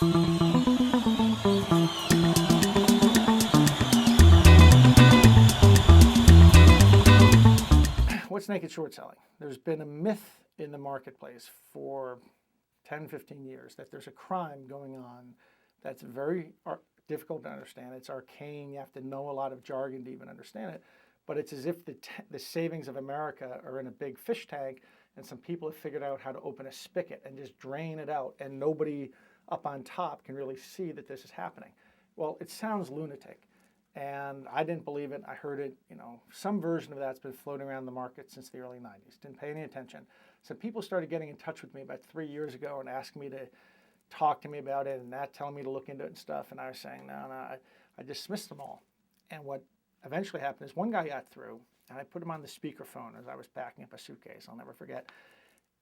What's naked short selling? There's been a myth in the marketplace for 10, 15 years that there's a crime going on that's very difficult to understand. It's arcane. You have to know a lot of jargon to even understand it. But it's as if the savings of America are in a big fish tank and some people have figured out how to open a spigot and just drain it out, and nobody up on top can really see that this is happening. Well, it sounds lunatic. And I didn't believe it. I heard it, some version of that's been floating around the market since the early 90s. Didn't pay any attention. So people started getting in touch with me about 3 years ago and asking me to talk to me about it and telling me to look into it and stuff. And I was saying, no, I dismissed them all. And what eventually happened is one guy got through, and I put him on the speakerphone as I was packing up a suitcase. I'll never forget.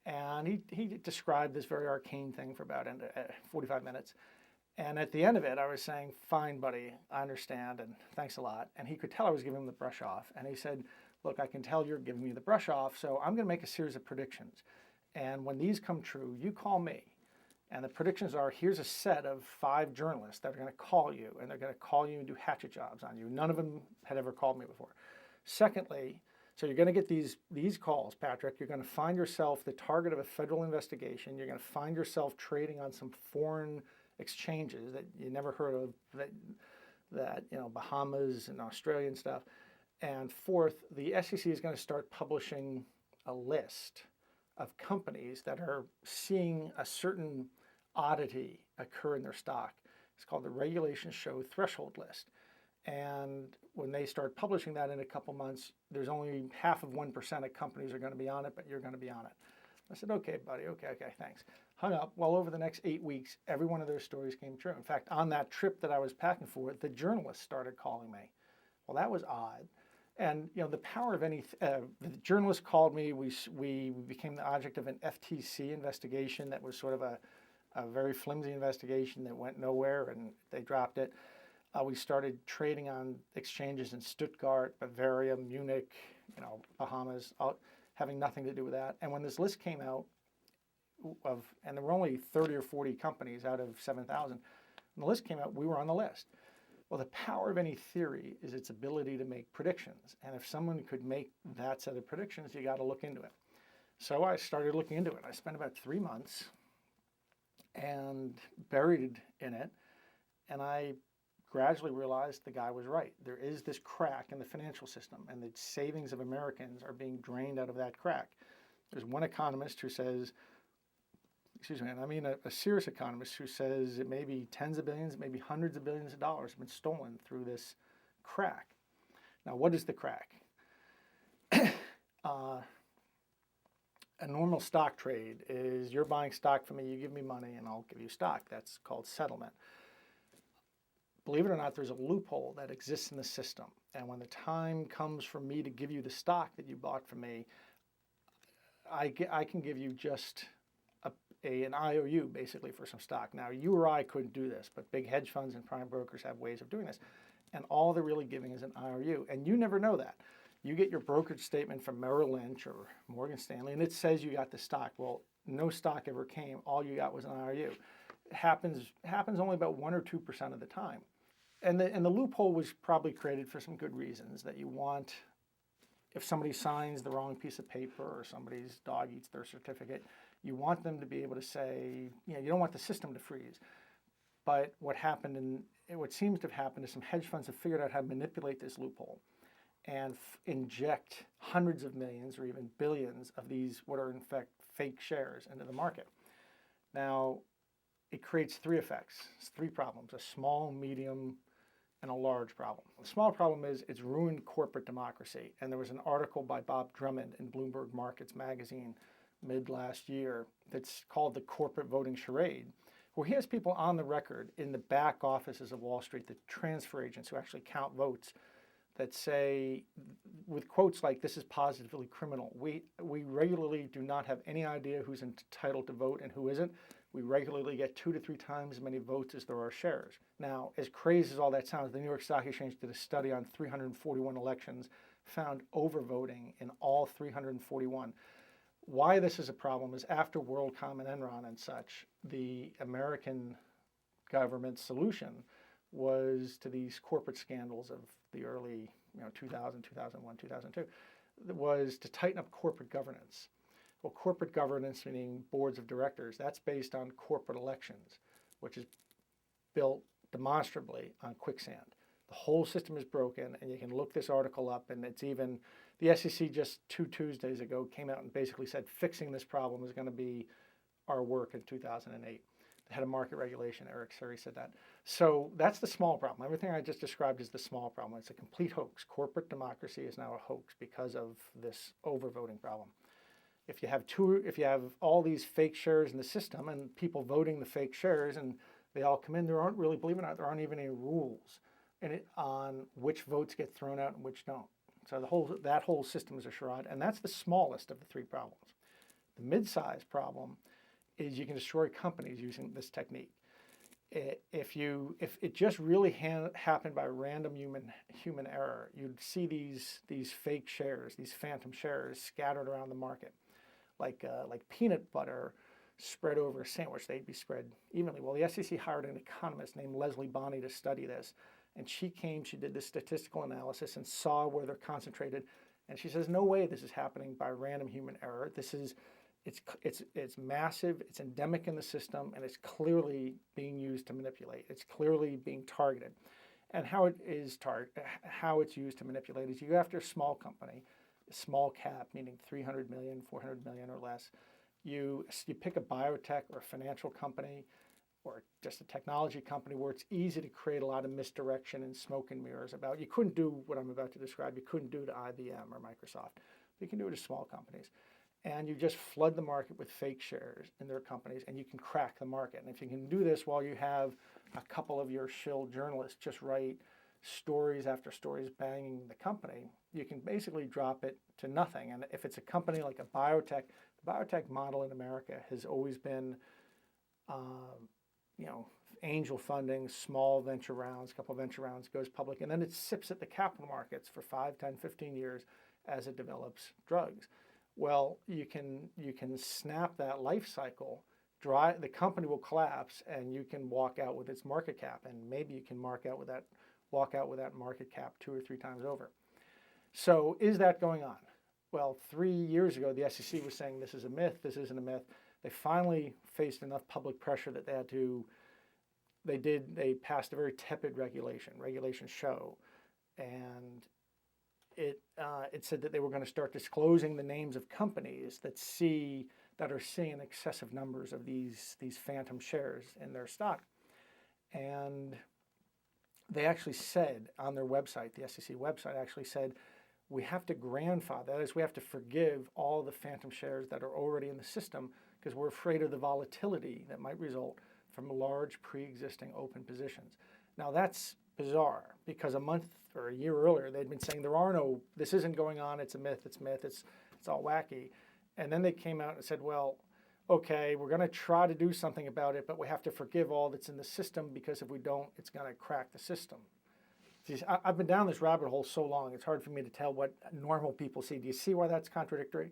And he described this very arcane thing for about 45 minutes. And at the end of it, I was saying, fine, buddy, I understand, and thanks a lot. And he could tell I was giving him the brush off. And he said, look, I can tell you're giving me the brush off, so I'm going to make a series of predictions. And when these come true, you call me. And the predictions are, here's a set of 5 journalists that are going to call you, and they're going to call you and do hatchet jobs on you. None of them had ever called me before. Secondly, so you're going to get these calls, Patrick. You're going to find yourself the target of a federal investigation. You're going to find yourself trading on some foreign exchanges that you never heard of, that Bahamas and Australian stuff. And fourth, the SEC is going to start publishing a list of companies that are seeing a certain oddity occur in their stock. It's called the Regulation Show Threshold List. And when they start publishing that in a couple months, there's only 0.5% of companies are going to be on it, but you're going to be on it. I said, okay, buddy, okay, thanks. Hung up. Well, over the next 8 weeks, every one of those stories came true. In fact, on that trip that I was packing for, the journalists started calling me. Well, that was odd. And the power of the journalist called me. We became the object of an FTC investigation that was sort of a very flimsy investigation that went nowhere, and they dropped it. We started trading on exchanges in Stuttgart, Bavaria, Munich, Bahamas, having nothing to do with that. And when this list came out, and there were only 30 or 40 companies out of 7,000, when the list came out, we were on the list. Well, the power of any theory is its ability to make predictions. And if someone could make that set of predictions, you got to look into it. So I started looking into it. I spent about 3 months and buried in it. And I gradually realized the guy was right. There is this crack in the financial system, and the savings of Americans are being drained out of that crack. There's one economist who says, and I mean a serious economist who says it may be tens of billions, maybe hundreds of billions of dollars have been stolen through this crack. Now, what is the crack? A normal stock trade is you're buying stock from me, you give me money, and I'll give you stock. That's called settlement. Believe it or not, there's a loophole that exists in the system. And when the time comes for me to give you the stock that you bought from me, I can give you just an IOU basically for some stock. Now, you or I couldn't do this, but big hedge funds and prime brokers have ways of doing this. And all they're really giving is an IOU. And you never know that. You get your brokerage statement from Merrill Lynch or Morgan Stanley, and it says you got the stock. Well, no stock ever came. All you got was an IOU. It happens only about 1 or 2% of the time. And the loophole was probably created for some good reasons, that you want, if somebody signs the wrong piece of paper or somebody's dog eats their certificate, you want them to be able to say, you don't want the system to freeze. But what seems to have happened is some hedge funds have figured out how to manipulate this loophole and inject hundreds of millions or even billions of these, what are in fact fake shares, into the market. Now, it creates 3 effects, 3 problems: a small, medium, and a large problem. The small problem is it's ruined corporate democracy. And there was an article by Bob Drummond in Bloomberg Markets magazine mid-last year that's called The Corporate Voting Charade, where he has people on the record in the back offices of Wall Street, the transfer agents who actually count votes, that say, with quotes like, "This is positively criminal. We regularly do not have any idea who's entitled to vote and who isn't. We regularly get 2 to 3 times as many votes as there are shares." Now, as crazy as all that sounds, the New York Stock Exchange did a study on 341 elections, found overvoting in all 341. Why this is a problem is after WorldCom and Enron and such, the American government solution was to these corporate scandals of the early 2000, 2001, 2002, was to tighten up corporate governance. Well, corporate governance, meaning boards of directors, that's based on corporate elections, which is built demonstrably on quicksand. The whole system is broken, and you can look this article up, and it's even, the SEC just 2 Tuesdays ago came out and basically said fixing this problem is going to be our work in 2008. The head of market regulation, Eric Suri, said that. So that's the small problem. Everything I just described is the small problem. It's a complete hoax. Corporate democracy is now a hoax because of this overvoting problem. If you have all these fake shares in the system and people voting the fake shares and they all come in, there aren't really, believe it or not, there aren't even any rules on which votes get thrown out and which don't. So that whole system is a charade, and that's the smallest of the 3 problems. The mid-size problem is you can destroy companies using this technique. If it just really happened by random human error, you'd see these fake shares, these phantom shares scattered around the market, like peanut butter spread over a sandwich. They'd be spread evenly. Well, the SEC hired an economist named Leslie Bonney to study this, and she did this statistical analysis and saw where they're concentrated, and she says, no way this is happening by random human error. It's massive, it's endemic in the system, and it's clearly being used to manipulate. It's clearly being targeted. And how it's used to manipulate is you go after a small company, a small cap, meaning 300 million, 400 million or less. You pick a biotech or a financial company or just a technology company where it's easy to create a lot of misdirection and smoke and mirrors about. You couldn't do what I'm about to describe. You couldn't do to IBM or Microsoft. But you can do it to small companies. And you just flood the market with fake shares in their companies, and you can crack the market. And if you can do this while you have a couple of your shill journalists just write stories after stories banging the company, you can basically drop it to nothing. And if it's a company like a biotech, the biotech model in America has always been, angel funding, small venture rounds, a couple of venture rounds, goes public, and then it sips at the capital markets for 5, 10, 15 years as it develops drugs. Well, you can snap that life cycle. The company will collapse, and you can walk out with its market cap, and maybe you can walk out with that market cap 2 or 3 times over. So, is that going on? Well, 3 years ago, the SEC was saying this is a myth. This isn't a myth. They finally faced enough public pressure that they passed a very tepid Regulation Show, and it said that they were going to start disclosing the names of companies that are seeing excessive numbers of these phantom shares in their stock. And they actually said on their website, the SEC website actually said, we have to grandfather, that is, we have to forgive all the phantom shares that are already in the system because we're afraid of the volatility that might result from large pre-existing open positions. Now that's bizarre because a month or a year earlier they'd been saying this isn't going on, it's a myth, it's all wacky. And then they came out and said, well, okay, we're going to try to do something about it, but we have to forgive all that's in the system because if we don't, it's going to crack the system. See, I've been down this rabbit hole so long, it's hard for me to tell what normal people see. Do you see why that's contradictory?